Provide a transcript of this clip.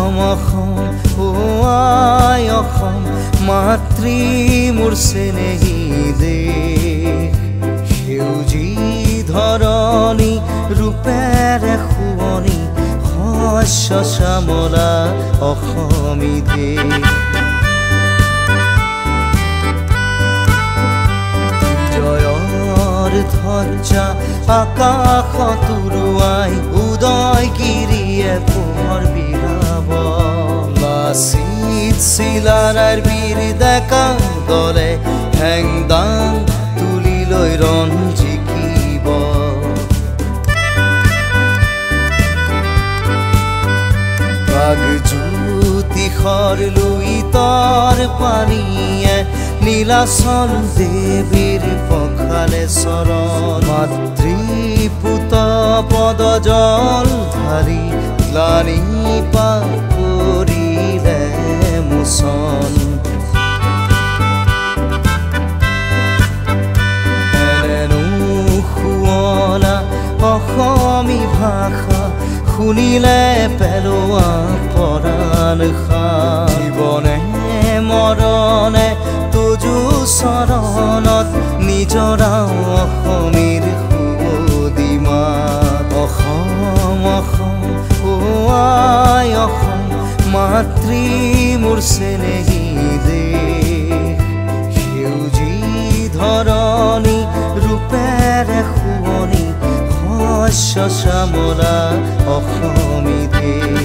অসম ও আই অসম মাতৃ মোৰ চেনেহী দেশ সেউজী ধৰণী ৰূপেৰে শুৱনি শস্য শ্যামলা অসমী দেশ জয়ৰ ধ্বজা আকাশত উৰুৱাই উদয়গিৰিয়ে পোহৰ বিলাব লাচিত চিলাৰায়ৰ বীৰ ডেকা দলে হেংদাং তুলি লৈ ৰণ জিকিব বাগজ্যোতিষৰ লুইতৰ পানীয়ে নীলাচল দেৱীৰ পখালে চৰণ মাতৃপুত পদ জল ধাৰি গ্লানি পৰিলে মোচন এনেনো শুৱলা অসমী ভাষা শুনিলে পেলোৱা পৰাণ জীৱনে মৰণে তুজু চৰণত নিজৰা অসমীৰ সুদিমাত অসম অসম ও আই অসম মাতৃ মোৰ চেনেহী দেশ সেউজী ধৰণী ৰূপেৰে শুৱনি শস্য শ্যামলা অসমী দেশ